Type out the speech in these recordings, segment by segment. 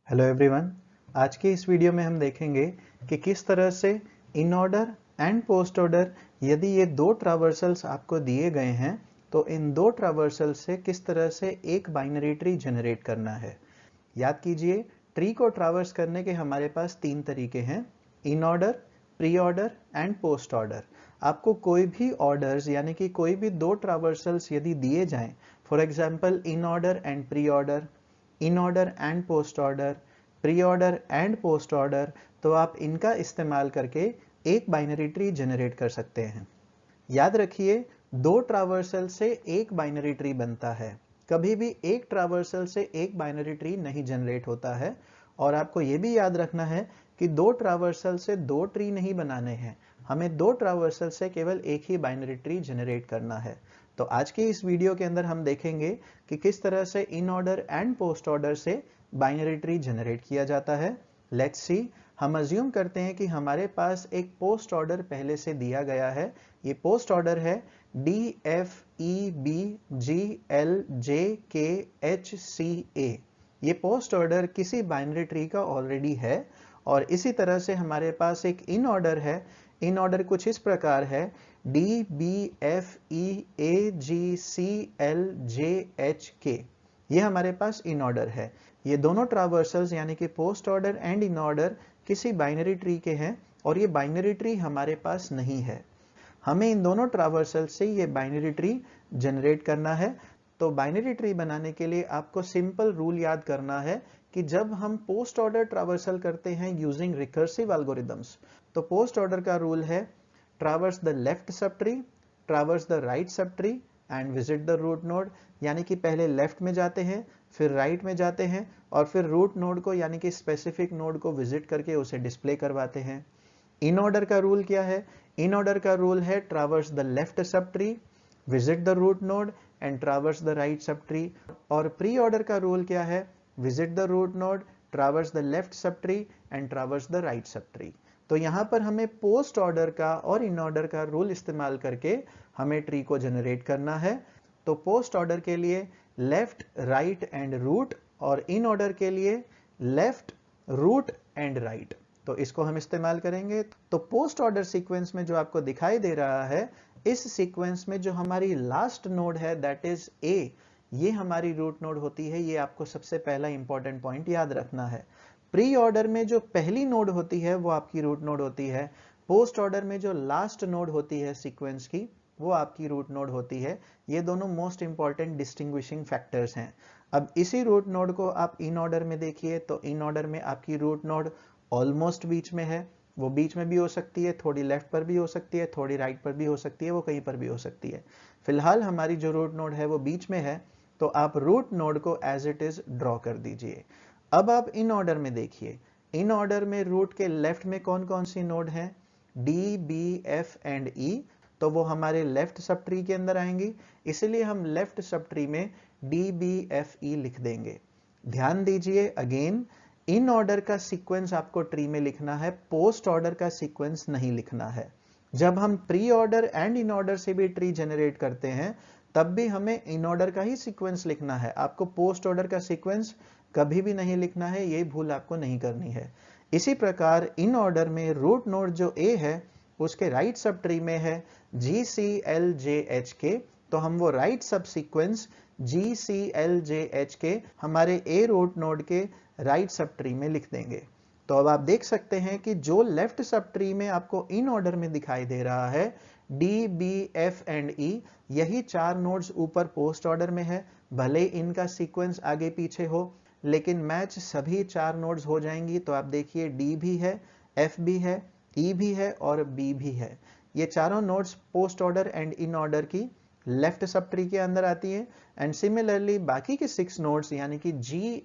Hello everyone. आज के इस वीडियो में हम देखेंगे कि किस तरह से in order and post order यदि ये दो ट्रावर्सल्स आपको दिए गए हैं तो इन दो ट्रावर्सल से किस तरह से एक बाइनरी ट्री जनरेट करना है। याद कीजिए, ट्री को ट्रावर्स करने के हमारे पास तीन तरीके हैं: in order, pre order and post order. आपको कोई भी ऑर्डर्स यानी कि कोई भी दो ट्रावर्सल्स यदि दिए जाएं, for example in order and pre order, in order and post order, pre order and post order, तो आप इनका इस्तेमाल करके एक बाइनरी ट्री जनरेट कर सकते हैं। याद रखिए, दो ट्रावर्सल से एक बाइनरी ट्री बनता है, कभी भी एक ट्रावर्सल से एक बाइनरी ट्री नहीं जनरेट होता है। और आपको यह भी याद रखना है कि दो ट्रावर्सल से दो ट्री नहीं बनाने हैं, हमें दो ट्रावर्सल से केवल एक ही बाइनरी ट्री जनरेट करना है। तो आज के इस वीडियो के अंदर हम देखेंगे कि किस तरह से in order and post order से बाइनरी ट्री जनरेट किया जाता है। Let's see. हम अज्यूम करते हैं कि हमारे पास एक पोस्ट ऑर्डर पहले से दिया गया है। ये पोस्ट ऑर्डर है DFEBGLJKHCA। ये पोस्ट ऑर्डर किसी बाइनरी ट्री का ऑलरेडी है। और इसी तरह से हमारे पास एक इन ऑर्डर है। इन ऑर्डर कुछ इस प्रकार है DBFEAGCLJHK। ये हमारे पास इन ऑर्डर है। ये दोनों ट्रावर्सल्स यानी कि post order and in order किसी बाइनरी ट्री के हैं और ये बाइनरी ट्री हमारे पास नहीं है। हमें इन दोनों ट्रावर्सल से ये बाइनरी ट्री जनरेट करना है। तो बाइनरी ट्री बनाने के लिए आपको सिंपल रूल याद करना है कि जब हम पोस्ट ऑर्डर ट्रावर्सल करते हैं यूजिंग रिकर्सिव एल्गोरिदम्स, तो पोस्ट ऑर्डर का रूल है traverse the left sub tree, traverse the right sub tree and visit the root node. यानी कि पहले लेफ्ट में जाते हैं, फिर राइट में जाते हैं और फिर रूट नोड को यानी कि स्पेसिफिक नोड को विजिट करके उसे डिस्प्ले करवाते हैं। इन ऑर्डर का रूल क्या है? इन ऑर्डर का रूल है traverse the left sub tree, visit the root node and traverse the right sub tree. और प्री ऑर्डर का रूल क्या है? Visit the root node, traverse the left sub tree and traverse the right sub tree. तो यहां पर हमें post order का और इन ऑर्डर का रूल इस्तेमाल करके हमें ट्री को जनरेट करना है। तो पोस्ट ऑर्डर के लिए लेफ्ट, राइट एंड रूट, और इन ऑर्डर के लिए लेफ्ट, रूट एंड राइट। तो इसको हम इस्तेमाल करेंगे। तो पोस्ट ऑर्डर सीक्वेंस में जो आपको दिखाई दे रहा है, इस सीक्वेंस में जो हमारी लास्ट नोड है दैट इज ए, ये हमारी रूट नोड होती है। ये आपको सबसे पहला इंपॉर्टेंट पॉइंट याद रखना है। प्री ऑर्डर में जो पहली नोड होती है वो आपकी रूट नोड होती है। पोस्ट ऑर्डर में जो लास्ट नोड होती है सीक्वेंस की, वो आपकी रूट नोड होती है। ये दोनों मोस्ट इंपॉर्टेंट डिस्टिंग्विशिंग फैक्टर्स हैं। अब इसी रूट नोड को आप इन ऑर्डर में देखिए, तो इन ऑर्डर में आपकी रूट नोड ऑलमोस्ट बीच में है। वो बीच में भी हो सकती है, थोड़ी लेफ्ट पर भी हो सकती है, थोड़ी राइट पर भी हो सकती है, वो कहीं पर भी हो सकती है। फिलहाल हमारी जो रूट नोड है वो बीच में है, तो आप रूट नोड को एज इट इज ड्रॉ कर दीजिए। अब आप इन ऑर्डर में देखिए, इन ऑर्डर में रूट के लेफ्ट में कौन कौन सी नोड है? डी, बी, एफ एंड ई। तो वो हमारे लेफ्ट सब ट्री के अंदर आएंगी, इसलिए हम लेफ्ट सब ट्री में डी, बी, एफ, ई लिख देंगे। ध्यान दीजिए, अगेन इन ऑर्डर का सीक्वेंस आपको ट्री में लिखना है, पोस्ट ऑर्डर का सीक्वेंस नहीं लिखना है। जब हम pre order and in order से भी ट्री जनरेट करते हैं, तब भी हमें इन ऑर्डर का ही सीक्वेंस लिखना है। आपको पोस्ट ऑर्डर का सीक्वेंस कभी भी नहीं लिखना है, ये भूल आपको नहीं करनी है। इसी प्रकार इन ऑर्डर में रूट नोड जो ए है, उसके राइट सब ट्री में है GCLJHK, तो हम वो राइट सब सीक्वेंस GCLJHK हमारे ए रूट नोड के राइट सब ट्री में लिख देंगे। तो अब आप देख सकते हैं कि जो लेफ्ट सब ट्री में आपको इन ऑर्डर में दिखाई दे रहा है, डी, बी, एफ एंड ई, यही चार नोड्स ऊपर पोस्ट ऑर्डर में है। भले इनका सीक्वेंस आगे पीछे हो, लेकिन मैच सभी चार नोड्स हो जाएंगी। तो आप देखिए, डी भी है, एफ भी है, ई भी है और बी भी है। ये चारों nodes post order and in order की लेफ्ट सब ट्री के अंदर आती है। एंड सिमिलरली बाकी के 6 नोड्स यानी कि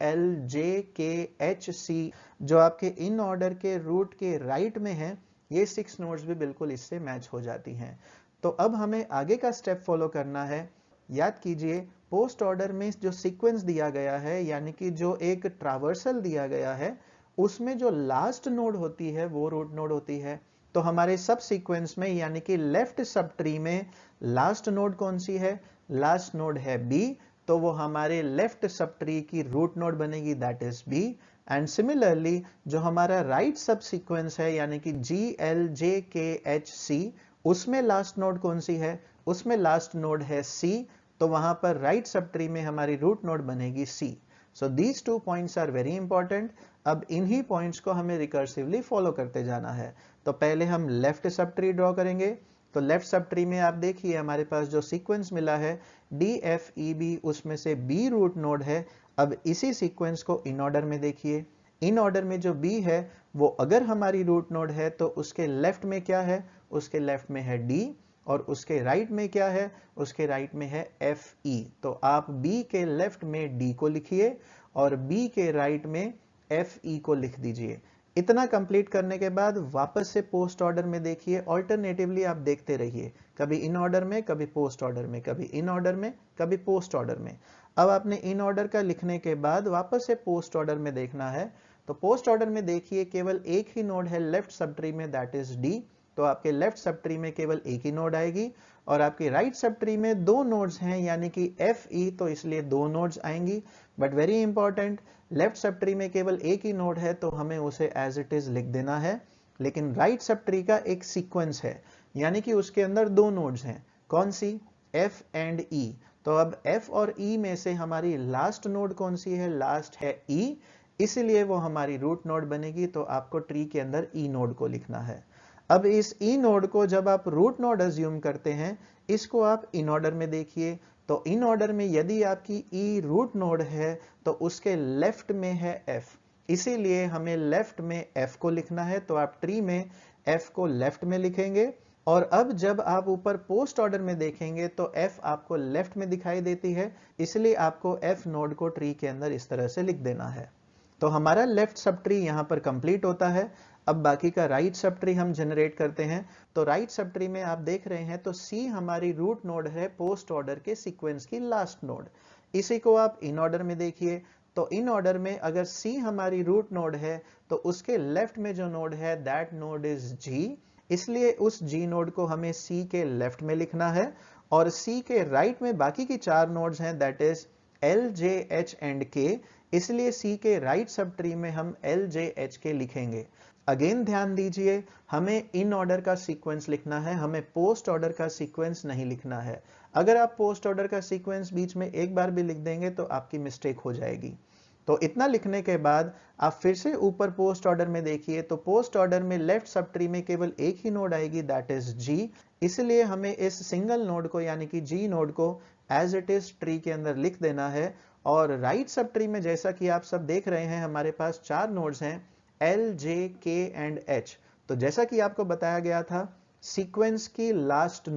GLJKHC जो आपके इन ऑर्डर के रूट के राइट में है, ये 6 नोड्स भी बिल्कुल इससे मैच हो जाती हैं। तो अब हमें आगे का स्टेप फॉलो करना है। याद कीजिए, पोस्ट ऑर्डर में जो सीक्वेंस दिया गया है यानी कि जो एक ट्रावर्सल दिया गया है, उसमें जो लास्ट नोड होती है वो रूट नोड होती है। तो हमारे सब सीक्वेंस में यानी कि लेफ्ट सब ट्री में लास्ट नोड कौन सी है? लास्ट नोड है बी, तो वो हमारे लेफ्ट सब ट्री की रूट नोड बनेगी, that is B. And similarly जो हमारा राइट सब सीक्वेंस है यानी कि GLJKHC, उसमें लास्ट नोड कौन सी है? उसमें लास्ट नोड है C, तो वहां पर राइट सब ट्री में हमारी रूट नोड बनेगी C। So these 2 points are very important. अब इन्हीं पॉइंट्स को हमें रिकर्सिवली फॉलो करते जाना है। तो पहले हम लेफ्ट सब ट्री ड्रॉ करेंगे। तो लेफ्ट सब ट्री में आप देखिए हमारे पास जो सीक्वेंस मिला है DFEB, उसमें से B रूट नोड है। अब इसी सीक्वेंस को इन ऑर्डर में देखिए। इन ऑर्डर में जो B है वो अगर हमारी रूट नोड है तो उसके लेफ्ट में क्या है? उसके लेफ्ट में है D, और उसके राइट में क्या है? उसके राइट में है FE। तो आप B के लेफ्ट में D को लिखिए और B के राइट में FE को लिख दीजिए। इतना कंप्लीट करने के बाद वापस से पोस्ट ऑर्डर में देखिए, ऑल्टरनेटिवली आप देखते रहिए, कभी इन ऑर्डर में, कभी पोस्ट ऑर्डर में, कभी इन ऑर्डर में, कभी पोस्ट ऑर्डर में। अब आपने इन ऑर्डर का लिखने के बाद वापस से पोस्ट ऑर्डर में देखना है। तो पोस्ट ऑर्डर में देखिए केवल एक ही नोड है लेफ्ट सब ट्री में, दैट इज D। तो आपके लेफ्ट सब ट्री में केवल एक ही नोड आएगी, और आपके राइट सब ट्री में दो नोड्स हैं यानी कि FE, तो इसलिए दो नोड्स आएंगी। But very important, left sub tree में केवल एक ही नोड है तो हमें उसे एज इट इज लिख देना है। लेकिन राइट सब ट्री का एक सीक्वेंस है यानी कि उसके अंदर दो नोड्स हैं। कौन सी? F and E। तो अब F और E में से हमारी लास्ट नोड कौन सी है? लास्ट है E, इसलिए वो हमारी रूट नोड बनेगी। तो आपको ट्री के अंदर E नोड को लिखना है। अब इस E नोड को जब आप रूट नोड अज्यूम करते हैं, इसको आप इन ऑर्डर में देखिए। तो इन ऑर्डर में यदि आपकी E रूट नोड है तो उसके लेफ्ट में है F, इसीलिए हमें लेफ्ट में F को लिखना है। तो आप ट्री में F को लेफ्ट में लिखेंगे। और अब जब आप ऊपर पोस्ट ऑर्डर में देखेंगे तो F आपको लेफ्ट में दिखाई देती है, इसलिए आपको F नोड को ट्री के अंदर इस तरह से लिख देना है। तो हमारा लेफ्ट सब ट्री यहां पर कंप्लीट होता है। अब बाकी का राइट सब ट्री हम जनरेट करते हैं। तो राइट सब ट्री में आप देख रहे हैं तो C हमारी रूट नोड है पोस्ट ऑर्डर के सीक्वेंस की लास्ट नोड। इसी को आप इन ऑर्डर में देखिए। तो इन ऑर्डर में अगर C हमारी रूट नोड है तो उसके लेफ्ट में जो नोड है दैट नोड इज G, इसलिए उस G नोड को हमें C के लेफ्ट में लिखना है। और C के राइट में बाकी की चार नोड्स हैं, that is L, J, H and K, इसलिए C के राइट सब ट्री में हम L, J, H के लिखेंगे। अगेन ध्यान दीजिए, हमें इन ऑर्डर का सीक्वेंस लिखना है, हमें पोस्ट ऑर्डर का सीक्वेंस नहीं लिखना है। अगर आप पोस्ट ऑर्डर का सीक्वेंस बीच में एक बार भी लिख देंगे तो आपकी मिस्टेक हो जाएगी। तो इतना लिखने के बाद आप फिर से ऊपर पोस्ट ऑर्डर में देखिए। तो पोस्ट ऑर्डर में लेफ्ट सब ट्री में केवल एक ही नोड आएगी, दैट इज G, इसलिए हमें इस सिंगल नोड को यानी कि G नोड को एज इट इज ट्री के अंदर लिख देना है। और राइट सब ट्री में जैसा कि आप सब देख रहे हैं हमारे पास चार नोड्स हैं, L, J, K and H। तो जैसा कि आपको बताया गया था, सीक्वेंस की लास्ट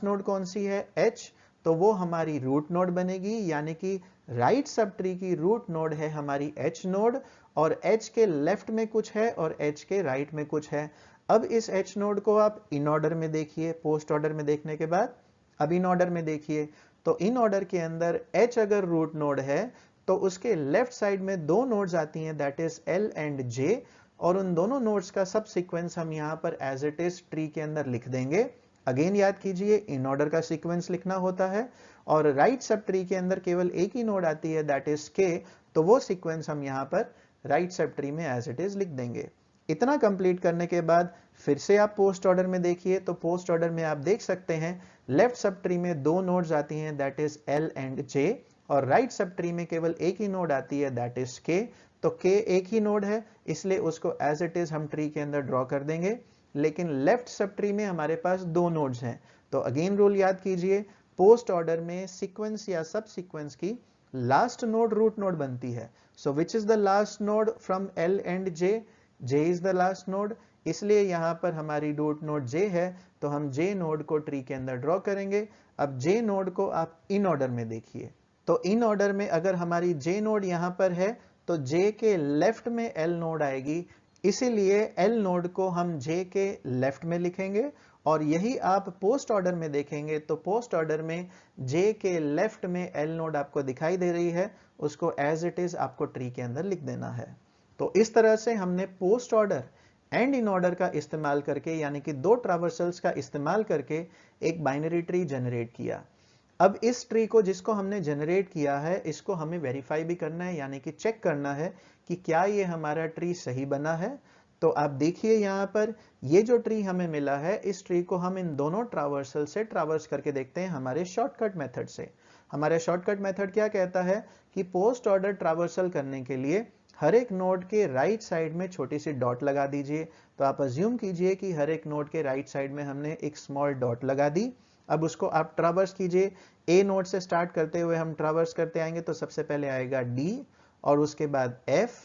नोड कौन सी है? H, तो वो हमारी रूट नोड बनेगी यानी कि राइट सब ट्री की रूट नोड है हमारी H नोड, और H के लेफ्ट में कुछ है और H के राइट में कुछ है। अब इस H नोड को आप इन ऑर्डर में देखिए, पोस्ट ऑर्डर में देखने के बाद अब इन ऑर्डर में देखिए। तो इन ऑर्डर के अंदर H अगर रूट नोड है तो उसके लेफ्ट साइड में दो नोड्स आती हैं, that is L and J, और उन दोनों नोड्स का सब सीक्वेंस हम यहां पर एज इट इज ट्री के अंदर लिख देंगे। अगेन याद कीजिए, इन ऑर्डर का सीक्वेंस लिखना होता है, और राइट सब ट्री के अंदर केवल एक ही नोड आती है, दैट इज K, तो वो सीक्वेंस हम यहां पर राइट सब ट्री में एज इट इज लिख देंगे। इतना कंप्लीट करने के बाद फिर से आप पोस्ट ऑर्डर में देखिए। तो पोस्ट ऑर्डर में आप देख सकते हैं लेफ्ट सब ट्री में दो नोड्स आती हैं, that is L and J, और राइट सब ट्री में केवल एक ही नोड आती है, दैट इज K। तो K एक ही नोड है, इसलिए उसको एज इट इज हम ट्री के अंदर ड्रॉ कर देंगे। लेकिन लेफ्ट सब ट्री में हमारे पास दो नोड्स हैं। तो अगेन रूल याद कीजिए, पोस्ट ऑर्डर में सीक्वेंस या सब सीक्वेंस की लास्ट नोड रूट नोड बनती है। So which is the last node from L and J? J is the last node, इसलिए यहां पर हमारी रूट नोड J है, तो हम J नोड को ट्री के अंदर ड्रॉ करेंगे। अब J नोड को आप इन ऑर्डर में देखिए। तो इन ऑर्डर में अगर हमारी J नोड यहां पर है तो J के लेफ्ट में L नोड आएगी, इसीलिए L नोड को हम J के लेफ्ट में लिखेंगे। और यही आप पोस्ट ऑर्डर में देखेंगे तो पोस्ट ऑर्डर में J के लेफ्ट में L नोड आपको दिखाई दे रही है, उसको एज इट इज आपको ट्री के अंदर लिख देना है। तो इस तरह से हमने post order and in order का इस्तेमाल करके यानी कि दो ट्रावर्सल्स का इस्तेमाल करके एक बाइनरी ट्री जनरेट किया। अब इस ट्री को जिसको हमने जनरेट किया है, इसको हमें वेरीफाई भी करना है, यानी कि चेक करना है कि क्या ये हमारा ट्री सही बना है। तो आप देखिए यहाँ पर ये जो ट्री हमें मिला है, इस ट्री को हम इन दोनों ट्रावर्सल से ट्रावर्स करके देखते हैं हमारे शॉर्टकट मेथड से। हमारे शॉर्टकट मेथड क्या कहता है कि पोस्ट ऑर्डर ट्रावर्सल करने के लिए हर एक नोड के राइट साइड में छोटी सी डॉट लगा दीजिए। तो आप अज्यूम कीजिए कि हर एक नोड के राइट साइड में हमने एक स्मॉल डॉट लगा दी। अब उसको आप ट्रावर्स कीजिए। ए नोड से स्टार्ट करते हुए हम ट्रावर्स करते आएंगे तो सबसे पहले आएगा डी और उसके बाद F,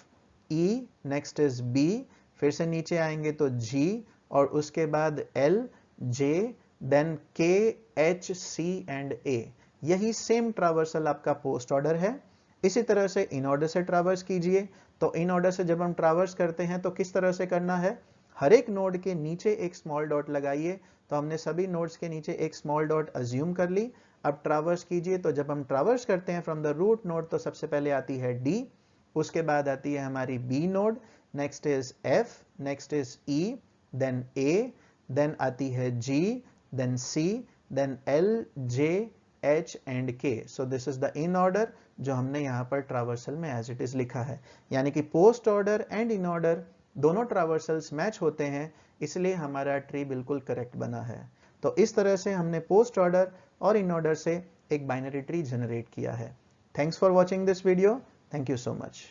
E, next is B, फिर से नीचे आएंगे तो जी और उसके बाद L, J, then K, H, C and A. यही सेम ट्रावर्सल आपका पोस्ट ऑर्डर है। इसी तरह से इन ऑर्डर से ट्रावर्स कीजिए। तो इन ऑर्डर से जब हम ट्रावर्स करते हैं तो किस तरह से करना है, हर एक नोड के नीचे एक स्मॉल डॉट लगाइए। तो हमने सभी नोड्स के नीचे एक स्मॉल डॉट अज्यूम कर ली। अब ट्रावर्स कीजिए। तो जब हम ट्रावर्स करते हैं फ्रॉम द रूट नोड तो सबसे पहले आती है डी, उसके बाद आती है हमारी B node, next is F, next is E, then A, then आती है G, then C, then L, J, H and K. So this is the in order जो हमने यहाँ पर ट्रावर्सल में एज इट इज लिखा है। यानी कि post order and in order दोनों ट्रावर्सल्स मैच होते हैं, इसलिए हमारा ट्री बिल्कुल करेक्ट बना है। तो इस तरह से हमने पोस्ट ऑर्डर और इन ऑर्डर से एक बाइनरी ट्री जनरेट किया है। Thanks for watching this video. Thank you so much.